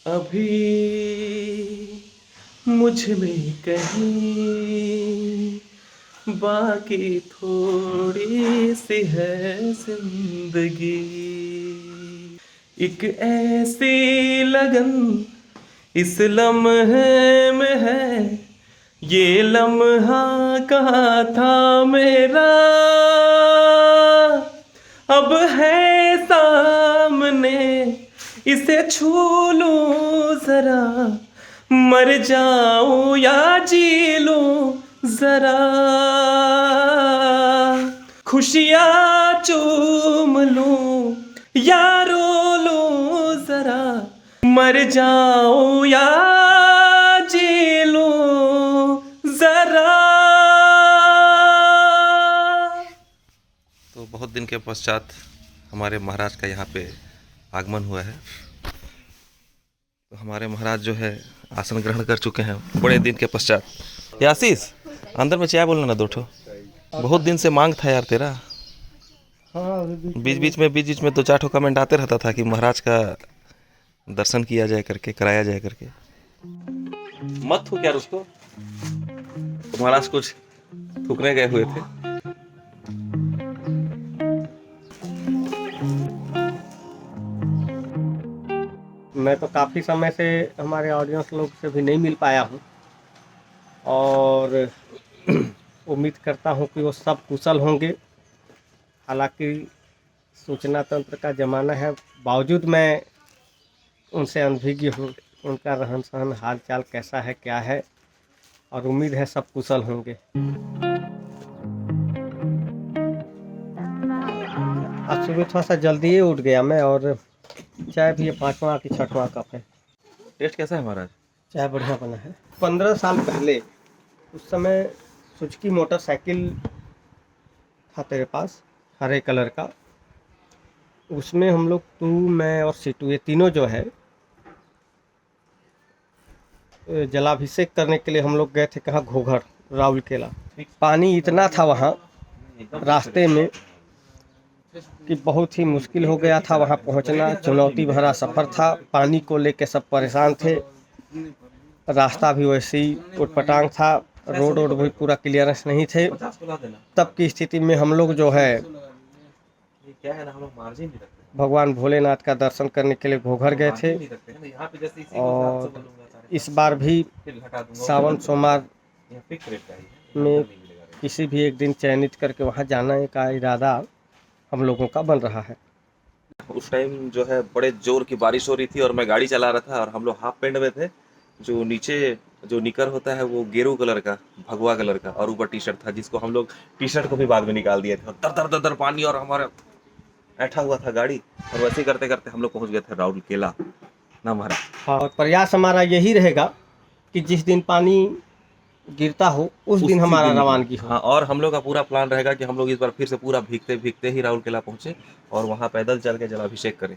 अभी मुझ में कहीं बाकी थोड़ी सी है जिंदगी। एक ऐसी लगन इस लम्हे में है, ये लम्हा कहाँ था मेरा, अब है सामने, इसे छू लूं जरा, मर जाऊं या जी लूं जरा, खुशियाँ चूम लूं या रो लूं जरा, मर जाऊं या जी लूं जरा। तो बहुत दिन के पश्चात हमारे महाराज का यहाँ पे आगमन हुआ है। तो हमारे महाराज जो है आसन ग्रहण कर चुके हैं बड़े दिन के पश्चात। आशीष, अंदर में चाय बोलना ना दो ठो, बहुत दिन से मांग था यार तेरा। हाँ, बीच बीच में 2-4 ठो कमेंट आते रहता था कि महाराज का दर्शन किया जाए करके, कराया जाए करके। मत थूक यार उसको, तो महाराज कुछ थूकने गए हुए थे। मैं तो काफ़ी समय से हमारे ऑडियंस लोग से भी नहीं मिल पाया हूँ और उम्मीद करता हूँ कि वो सब कुशल होंगे। हालांकि सूचना तंत्र का ज़माना है, बावजूद मैं उनसे अनभिज्ञ हूँ, उनका रहन सहन हाल चाल कैसा है क्या है, और उम्मीद है सब कुशल होंगे। आज सुबह थोड़ा सा जल्दी ही उठ गया मैं, और चाय भी 5वां कि 6वां कप है। टेस्ट कैसा है महाराज? चाय बढ़िया बना है। 15 साल पहले उस समय सुजुकी मोटरसाइकिल था तेरे पास, हरे कलर का। उसमें हम लोग, तू, मैं और सीटू, ये तीनों जो है जलाभिषेक करने के लिए हम लोग गए थे। कहाँ? घोघर, राउरकेला। पानी इतना था वहाँ रास्ते में कि बहुत ही मुश्किल हो गया था वहाँ पहुँचना। चुनौती भरा सफ़र था, पानी को लेके सब परेशान थे। रास्ता भी वैसे ही उटपटांग था, रोड भी पूरा क्लियरेंस नहीं थे। तब की स्थिति में हम लोग जो है भगवान भोलेनाथ का दर्शन करने के लिए घोघर गए थे। और इस बार भी सावन सोमवार में किसी भी एक दिन चयनित करके वहाँ जाने का इरादा हम लोगों का बन रहा है। उस टाइम जो है बड़े जोर की बारिश हो रही थी और मैं गाड़ी चला रहा था और हम लोग हाफ पैंट में थे। जो नीचे जो निकर होता है वो गेरू कलर का, भगवा कलर का, और ऊपर टी शर्ट था, जिसको हम लोग टी शर्ट को भी बाद में निकाल दिए थे। दर दर दर दर पानी और हमारा ऐठा हुआ था गाड़ी, और वैसे करते करते हम लोग पहुंच गए थे राउरकेला ना महाराज। हाँ, और प्रयास हमारा यही रहेगा कि जिस दिन पानी गिरता हो उस दिन हमारा रवानगी हो। हाँ, और हम लोग का पूरा प्लान रहेगा कि हम लोग इस बार फिर से पूरा भीगते भीगते ही राउरकेला पहुंचे और वहाँ पैदल चल के जलाभिषेक करें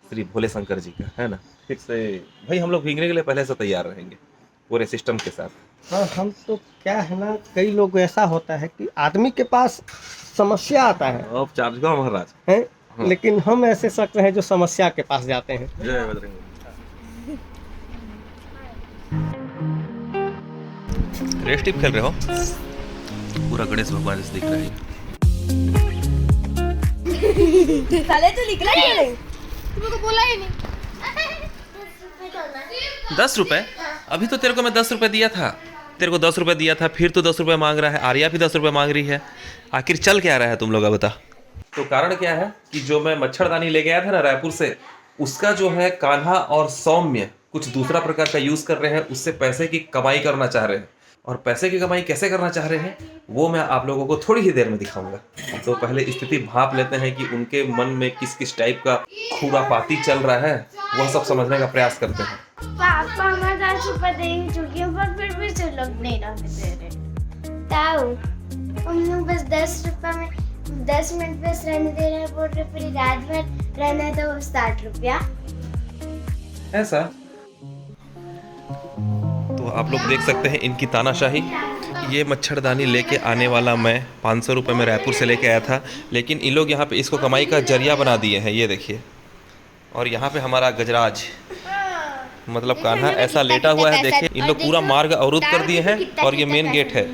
श्री भोले शंकर जी का, है ना। फिर से भाई हम लोग भीगने के लिए पहले से तैयार रहेंगे पूरे सिस्टम के साथ। हाँ, हम तो क्या है ना, कई लोग ऐसा होता है कि आदमी के पास समस्या आता है अब चार्ज का महाराज है, लेकिन हम ऐसे शख्स हैं जो समस्या के पास जाते हैं। जय बजरंग। रेस टिप खेल रहे हो? पूरा गणेश भगवान से दिख रहा है। साले तो निकला ही नहीं, तुमको बोला ही नहीं। 10 रुपए? अभी तो तेरे को मैं 10 रुपए दिया था, तेरे को 10 रुपए दिया था, फिर तो 10 रुपए मांग रहा है। आर्या भी 10 रुपए मांग रही है। आखिर चल क्या रहा है तुम लोग का, बता। तो कारण क्या है कि जो मैं मच्छरदानी ले गया था ना रायपुर से, उसका जो है कान्हा और सौम्य कुछ दूसरा प्रकार का यूज कर रहे हैं, उससे पैसे की कमाई करना चाह रहे हैं। और पैसे की कमाई कैसे करना चाह रहे हैं वो मैं आप लोगों को थोड़ी ही देर में दिखाऊंगा। तो पहले स्थिति भाप लेते हैं कि उनके मन में किस किस टाइप का खुरापाती चल रहा है, वह सब समझने का प्रयास करते हैं। पापा हमें 10 रुपए देंगे चुटकियों पर, फिर भी से लोग नहीं रहने दे रहे। ताऊ, हम लोग बस 10 रुपए में 10 मिनट बस रहने दे रहे हैं, बोल रहे पूरी रात भर रहना है तो 60 रुपया। ऐसा तो आप लोग देख सकते हैं इनकी तानाशाही। ये मच्छरदानी लेके आने वाला मैं 500 रुपये में रायपुर से लेके आया था, लेकिन इन लोग यहाँ पे इसको कमाई का जरिया बना दिए हैं, ये देखिए। और यहाँ पे हमारा गजराज मतलब कान्हा ऐसा लेटा हुआ है, देखिए इन लोग पूरा मार्ग अवरुद्ध कर दिए हैं। और ये मेन गेट है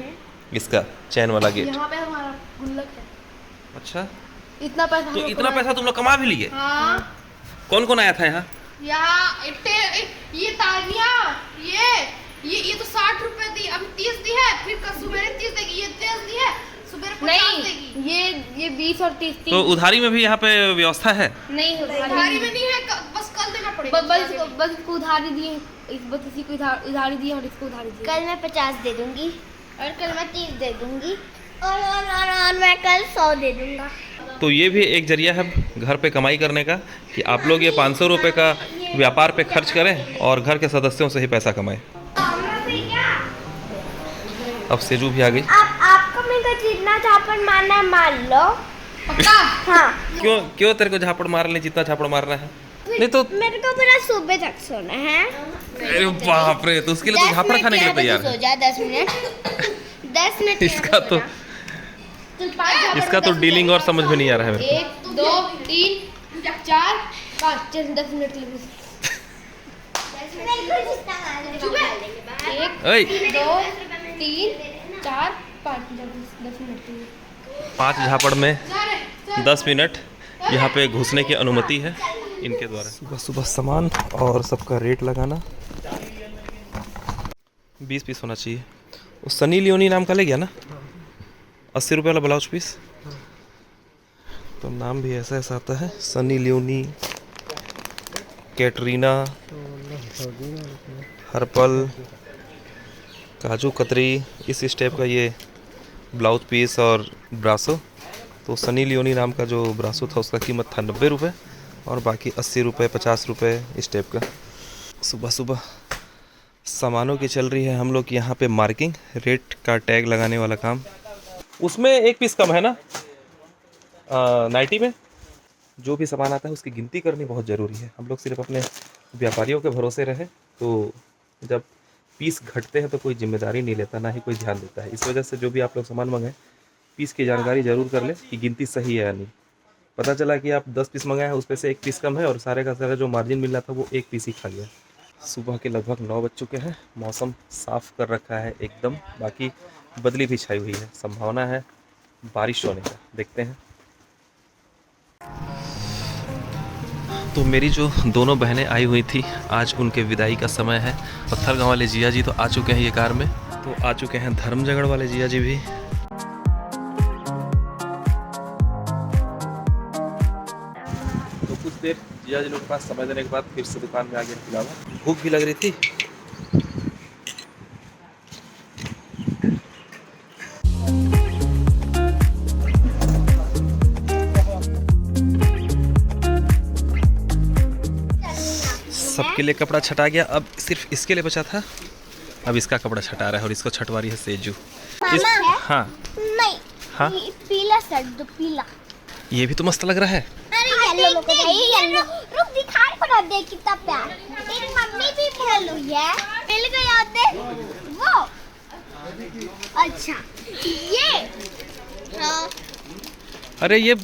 इसका, चैन वाला गेट। यहाँ पे हमारा गुल्लक है। अच्छा, इतना पैसा हम तो लोग इतना को पैसा तुम लोग कमा भी लिए? हाँ। कौन कौन आया था यहाँ? यहाँ ये तानिया, ये तो 60 रुपए दी, अभी 30 दी है, फिर कल सुबह 30 देगी, ये 30 दी है, सुबह 50 देगी। ये 20 और 30। तो उधारी में भी यहाँ पे व्यवस्था है? नहीं, उधारी में नहीं है, बस कल देना पड़ेगा। बस इसको उधारी दिए, बस इसी को उधारी दिए और इसको उधारी दिए। कल मैं 50 दे दूंगी और कल मैं 30 दे दूंगी और मैं कल 100 दे दूंगा। तो ये भी एक जरिया है घर पे कमाई करने का, कि आप लोग ये 500 रुपये का व्यापार पे खर्च करें और घर के सदस्यों से ही पैसा कमाएं। अब सेजू भी आ गई। आपको मेरे को जितना झापड़ मारना है मार लो। पक्का? हाँ। क्यों तेरे को झापड़ मारने, जितना झापड़ मारना है? नहीं तो मेरे को पूरा सुबह तक सोना है। अरे बाप रे, तो उसके लिए तो झापड़ खाने के लिए तैयार है। सो जा 10 मिनट 10 मिनट। इसका तो डीलिंग और समझ में नहीं आ रहा है मेरे को। 1 2 3 4 5 10 मिनट लगे। 1 ओए 2 3 4 5 10 मिनट। 5 झापड़ में 10 मिनट यहाँ पे घुसने की अनुमति है इनके द्वारा। सुबह सुबह सामान और सबका रेट लगाना। 20 पीस होना चाहिए। वो सनी लियोनी नाम का ले गया ना, 80 रुपये वाला ब्लाउज पीस। तो नाम भी ऐसा ऐसा आता है, सनी लियोनी, कैटरीना, हर्पल, काजू कतरी, इस स्टेप का ये ब्लाउज पीस और ब्रासो। तो सनी लियोनी नाम का जो ब्रासो था उसका कीमत था 90 रुपये और बाकी 80 रुपये 50 रुपये इस टाइप का। सुबह सुबह सामानों की चल रही है हम लोग यहाँ पे मार्किंग, रेट का टैग लगाने वाला काम। उसमें एक पीस कम है ना नाइटी में। जो भी सामान आता है उसकी गिनती करनी बहुत ज़रूरी है। हम लोग सिर्फ अपने व्यापारियों के भरोसे रहे तो जब पीस घटते हैं तो कोई जिम्मेदारी नहीं लेता, ना ही कोई ध्यान देता है। इस वजह से जो भी आप लोग सामान मंगाएं पीस की जानकारी ज़रूर कर ले कि गिनती सही है या नहीं। पता चला कि आप 10 पीस मंगाए हैं, उस पर से एक पीस कम है और सारे का सारा जो मार्जिन मिल रहा था वो एक पीस ही खा गया। सुबह के लगभग 9 बज चुके हैं। मौसम साफ़ कर रखा है एकदम, बाकी बदली भी छाई हुई है, संभावना है बारिश होने का। देखते हैं। तो मेरी जो दोनों बहनें आई हुई थी आज उनके विदाई का समय है। पत्थर गाँव वाले जिया जी तो आ चुके हैं ये कार में, तो आ चुके हैं धर्मजगढ़ वाले जिया जी भी। तो कुछ देर जिया जी लोग के पास समय देने के बाद फिर से दुकान में आ गए। फिलहाल भूख भी लग रही थी। सबके लिए कपड़ा छटा गया, अब सिर्फ इसके लिए बचा था। अब इसका कपड़ा छटा रहा है और इसको छटवा रही है सेजू। हाँ नहीं, हाँ पीला शर्ट दो, पीला। ये भी तो मस्त लग रहा है। अरे येलो को चाहिए, येलो। रुक दिखाई पड़ा, देख कितना प्यार। तेरी मम्मी भी बोल हुई है, मिल गया होते वो। अच्छा ये हाँ। अरे ये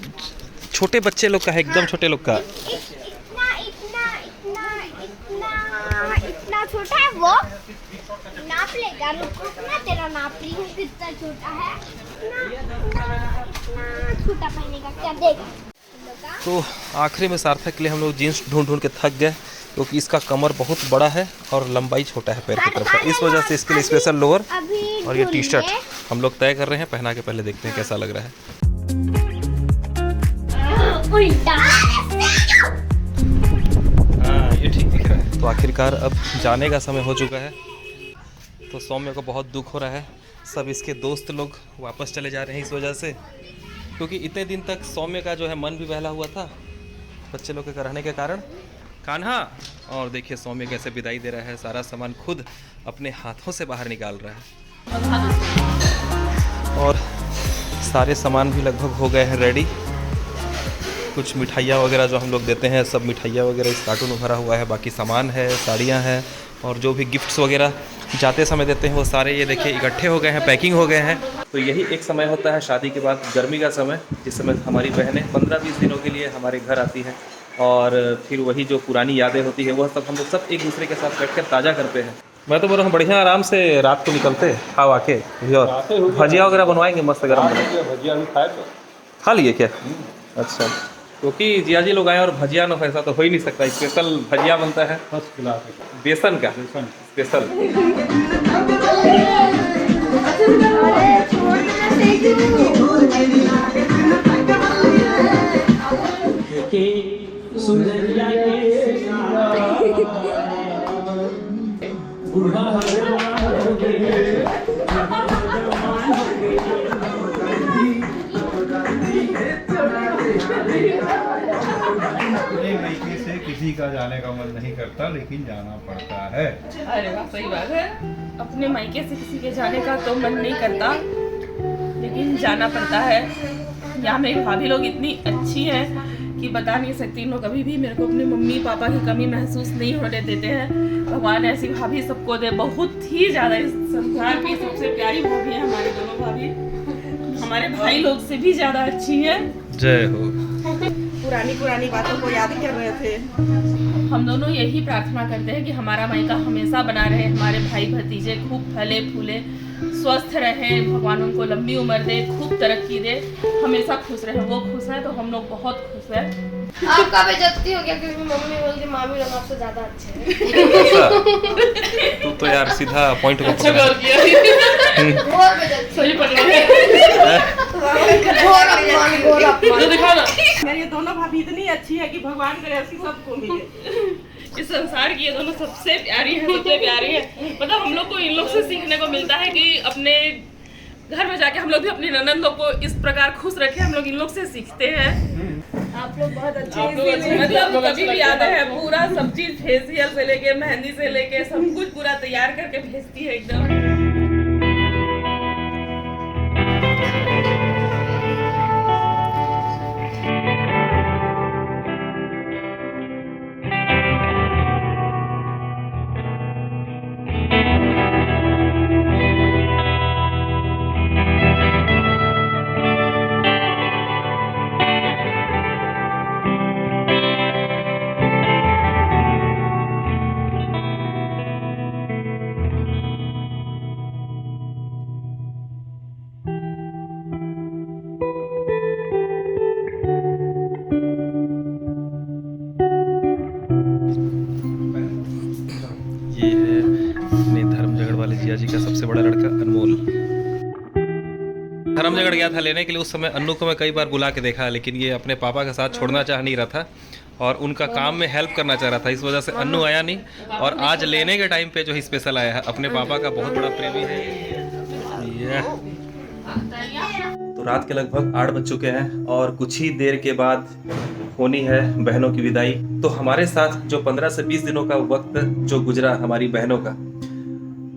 छोटे बच्चे लोग का है, एकदम छोटे लोग का। इतना छोटा है वो। नाप लेगा, रुको ना, तेरा नाप रही हूँ कितना छोटा है। इतना छोटा पहनेगा क्या, देख। तो आखिरी में सार्थक के लिए हम लोग जीन्स ढूंढ ढूंढ के थक गए, क्योंकि इसका कमर बहुत बड़ा है और लंबाई छोटा है पैर की तरफ का। इस वजह से इसके लिए स्पेशल लोअर और ये टी शर्ट हम लोग तय कर रहे हैं। पहना के पहले देखते हैं कैसा लग रहा है। हाँ ये ठीक दिख रहा है। तो आखिरकार अब जाने का समय हो चुका है। तो सौम्य को बहुत दुख हो रहा है। सब इसके दोस्त लोग वापस चले जा रहे हैं इस वजह से, क्योंकि इतने दिन तक सौम्य का जो है मन भी बहला हुआ था बच्चे लोग के रहने के कारण। कान्हा, और देखिए सौम्य कैसे विदाई दे रहा है, सारा सामान खुद अपने हाथों से बाहर निकाल रहा है। और सारे सामान भी लगभग हो गए हैं रेडी। कुछ मिठाइयाँ वगैरह जो हम लोग देते हैं, सब मिठाइयाँ वगैरह इस कार्टून में भरा हुआ है। बाकी सामान है, साड़ियाँ हैं और जो भी गिफ्ट्स वगैरह जाते समय देते हैं वो सारे ये देखिए इकट्ठे हो गए हैं, पैकिंग हो गए हैं। तो यही एक समय होता है शादी के बाद, गर्मी का समय, जिस समय हमारी बहनें 15-20 दिनों के लिए हमारे घर आती हैं और फिर वही जो पुरानी यादें होती है वह सब हम लोग सब एक दूसरे के साथ बैठ कर ताज़ा करते हैं। मैं तो बोल रहा हूँ बढ़िया आराम से रात को निकलते खाओ आके और भजिया वगैरह बनवाएंगे मस्त गरम गरम। भजिया भी खाए तो खा लिए क्या? अच्छा, क्योंकि जिया जी लोग आए और भजिया ना ऐसा तो हो ही नहीं सकता, स्पेशल भजिया बनता है फर्स्ट क्लास बेसन का स्पेशल। लड़की से किसी का जाने का मन नहीं करता, लेकिन जाना पड़ता है। अरे वाह, सही बात है। अपने मायके से किसी के जाने का तो मन नहीं करता, लेकिन जाना पड़ता है। यहाँ मेरी भाभी लोग इतनी अच्छी हैं कि बता नहीं सकती। इन लोग कभी भी मेरे को अपने मम्मी पापा की कमी महसूस नहीं होने देते हैं। भगवान ऐसी भाभी सबको दे। बहुत ही ज़्यादा इस संसार की सबसे प्यारी भाभी है हमारी दोनों भाभी। हमारे भाई लोग से भी ज़्यादा अच्छी है। जय हो। पुरानी बातों को याद कर रहे थे। हम दोनों यही प्रार्थना करते हैं कि हमारा मायका हमेशा बना रहे, हमारे भाई भतीजे खूब फले फूले स्वस्थ रहे, भगवान उनको लंबी उम्र दे, खूब तरक्की दे, हमेशा खुश रहे। वो खुश है तो हम लोग बहुत खुश हैं। आपका बेइज्जती हो गया क्योंकि मम्मी बोलती मामी लोग आपसे ज्यादा अच्छे हैं। तू तो यार सीधा पॉइंट को अच्छा पकड़ा। कर दिया। और बेइज्जती सही पकड़ा है। घोर अपमान। तो दिखा ना, मेरी ये दोनों भाभी इतनी अच्छी है कि भगवान करे ऐसी सबको मिले। इस संसार की ये दोनों सबसे प्यारी है, सबसे प्यारी है। मतलब हम लोग को इन लोग से सीखने को मिलता है कि अपने घर में जाके हम लोग भी अपनी ननद लोग को इस प्रकार खुश रखें। हम लोग इन लोग से सीखते हैं। आप लोग बहुत अच्छे हैं। मतलब कभी भी आता है पूरा सब चीज, फेशियल से लेके मेहंदी से लेके सब कुछ पूरा तैयार करके भेजती है एकदम। ये है अपने धर्म झगड़ वाले जिया जी का सबसे बड़ा लड़का अनमोल। धर्म झगड़ गया था लेने के लिए। उस समय अन्नू को मैं कई बार बुला के देखा, लेकिन ये अपने पापा के साथ छोड़ना चाह नहीं रहा था और उनका काम में हेल्प करना चाह रहा था। इस वजह से अन्नू आया नहीं और आज लेने के टाइम पे जो है स्पेशल आया है। अपने पापा का बहुत बड़ा प्रेमी है ये। तो रात के लगभग 8 बज चुके हैं और कुछ ही देर के बाद होनी है बहनों की विदाई। तो हमारे साथ जो 15 से 20 दिनों का वक्त जो गुजरा हमारी बहनों का,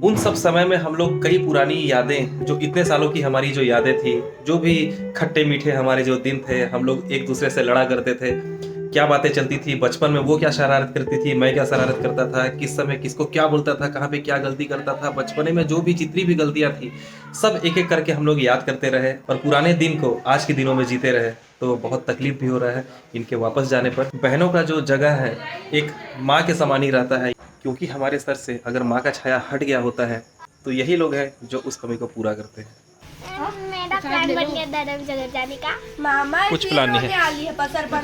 उन सब समय में हम लोग कई पुरानी यादें, जो इतने सालों की हमारी जो यादें थी, जो भी खट्टे मीठे हमारे जो दिन थे, हम लोग एक दूसरे से लड़ा करते थे, क्या बातें चलती थी बचपन में, वो क्या शरारत करती थी, मैं क्या शरारत करता था, किस समय किसको क्या बोलता था, कहाँ पे क्या गलती करता था, बचपने में जो भी जितनी भी गलतियाँ थी सब एक एक करके हम लोग याद करते रहे और पुराने दिन को आज के दिनों में जीते रहे। तो बहुत तकलीफ भी हो रहा है इनके वापस जाने पर। बहनों का जो जगह है एक माँ के समान ही रहता है, क्योंकि हमारे सर से अगर माँ का छाया हट गया होता है तो यही लोग हैं जो उस कमी को पूरा करते हैं। मेरा प्लान बन गया धर्म जगह जाने का। मामा कुछ प्लान नहीं है। आली है पसर पर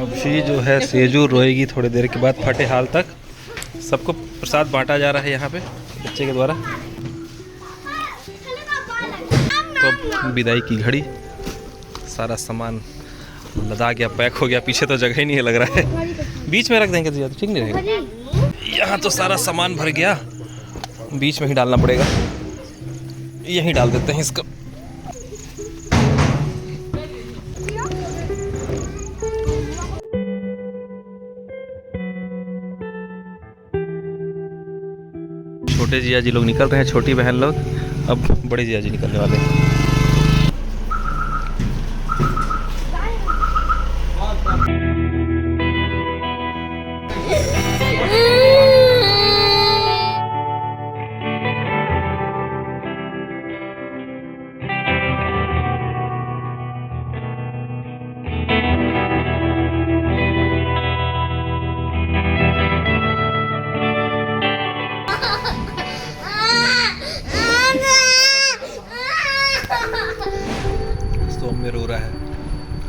अभी जो है सेजू रोएगी थोड़ी देर के बाद फटे हाल तक। सबको प्रसाद बांटा जा रहा है यहाँ पे बच्चे के द्वारा। तो विदाई की घड़ी, सारा सामान लदा गया, पैक हो गया, पीछे तो जगह ही नहीं है लग रहा है। बीच में रख देंगे तो ठीक नहीं रहेगा। यहाँ तो सारा सामान भर गया, बीच में ही डालना पड़ेगा। यहीं डाल देते हैं इसको। छोटे जिया जी लोग निकल रहे हैं, छोटी बहन लोग। अब बड़े जिया जी निकलने वाले हैं।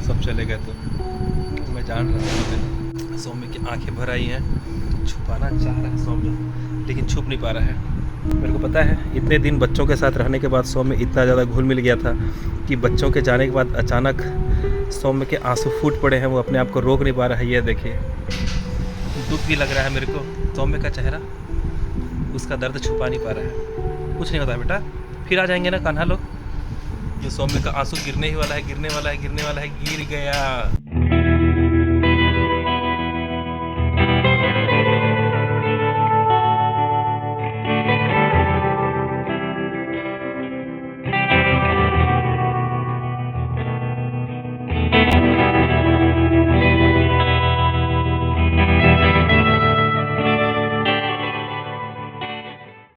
सब चले गए तो मैं जान रहा हूँ। सौम्य की आंखें भर आई हैं, छुपाना चाह रहा है सौम्य, लेकिन छुप नहीं पा रहा है। मेरे को पता है इतने दिन बच्चों के साथ रहने के बाद सौम्य इतना ज़्यादा घुल मिल गया था कि बच्चों के जाने के बाद अचानक सौम्य के आंसू फूट पड़े हैं। वो अपने आप को रोक नहीं पा रहा है। ये देखिए, दुख भी लग रहा है मेरे को। सौम्य का चेहरा उसका दर्द छुपा नहीं पा रहा है। कुछ नहीं होता बेटा, फिर आ जाएंगे ना कान्हा लोग। ये सौम्य का आंसू गिरने ही वाला है, गिरने वाला है, गिरने वाला है, गिर गया।